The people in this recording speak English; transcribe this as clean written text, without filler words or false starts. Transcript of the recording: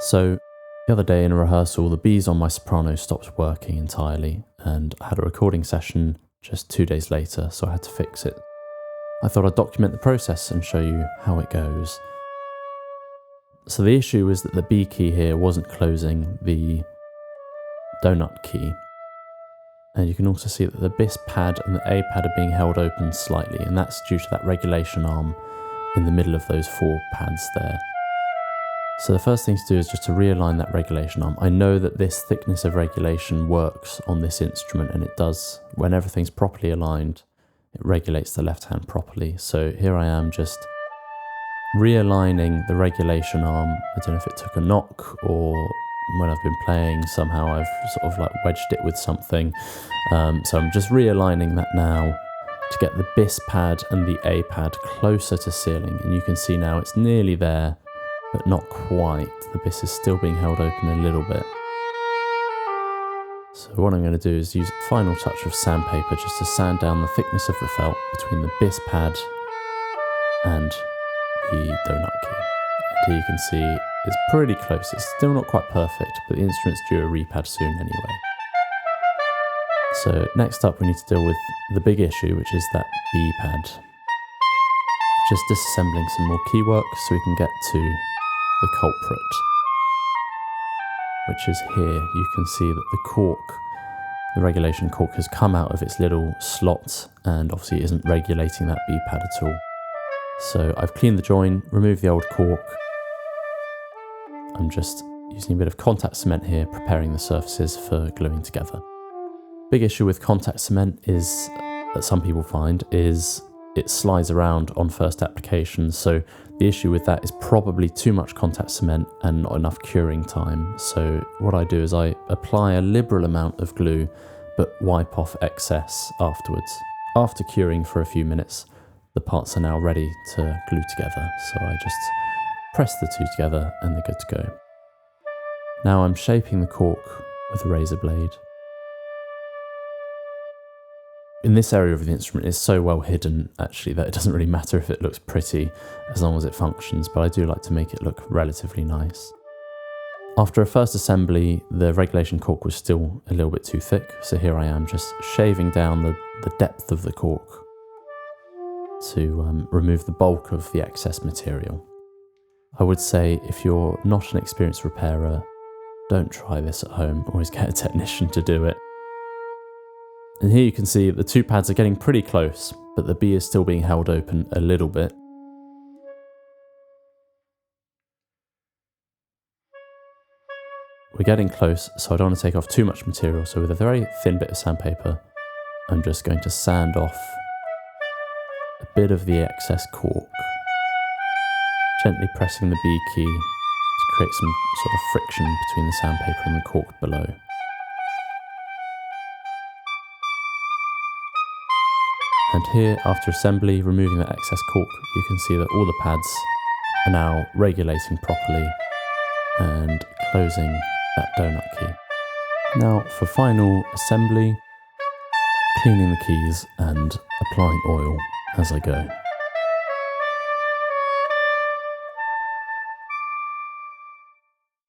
So the other day in a rehearsal, the B's on my soprano stopped working entirely, and I had a recording session just 2 days later, so I had to fix it. I thought I'd document the process and show you how it goes. So the issue is that the B key here wasn't closing the donut key. And you can also see that the bis pad and the A pad are being held open slightly, and that's due to that regulation arm in the middle of those 4 pads there. So the first thing to do is just to realign that regulation arm. I know that this thickness of regulation works on this instrument, and it does. When everything's properly aligned, it regulates the left hand properly. So here I am just realigning the regulation arm. I don't know if it took a knock or when I've been playing, somehow I've sort of like wedged it with something. So I'm just realigning that now to get the bis pad and the A pad closer to ceiling. And you can see now it's nearly there, but not quite. The bis is still being held open a little bit. So what I'm going to do is use a final touch of sandpaper just to sand down the thickness of the felt between the bis pad and the donut key. And here you can see it's pretty close. It's still not quite perfect, but the instrument's due a repad soon anyway. So next up we need to deal with the big issue, which is that B pad. Just disassembling some more key work so we can get to the culprit, which is here. You can see that the cork, the regulation cork, has come out of its little slot and obviously isn't regulating that B pad at all. So I've cleaned the join, removed the old cork. I'm just using a bit of contact cement here, preparing the surfaces for gluing together. Big issue with contact cement is that some people find is it slides around on first application. So the issue with that is probably too much contact cement and not enough curing time. So what I do is I apply a liberal amount of glue, but wipe off excess afterwards. After curing for a few minutes, the parts are now ready to glue together. So I just press the two together and they're good to go. Now I'm shaping the cork with a razor blade. In this area of the instrument, it's so well hidden actually that it doesn't really matter if it looks pretty as long as it functions, but I do like to make it look relatively nice. After a first assembly, the regulation cork was still a little bit too thick, so here I am just shaving down the depth of the cork to remove the bulk of the excess material. I would say if you're not an experienced repairer, don't try this at home, always get a technician to do it. And here you can see the 2 pads are getting pretty close, but the B is still being held open a little bit. We're getting close, so I don't want to take off too much material, so with a very thin bit of sandpaper, I'm just going to sand off a bit of the excess cork, gently pressing the B key to create some sort of friction between the sandpaper and the cork below. And here, after assembly, removing that excess cork, you can see that all the pads are now regulating properly and closing that donut key. Now for final assembly, cleaning the keys and applying oil as I go.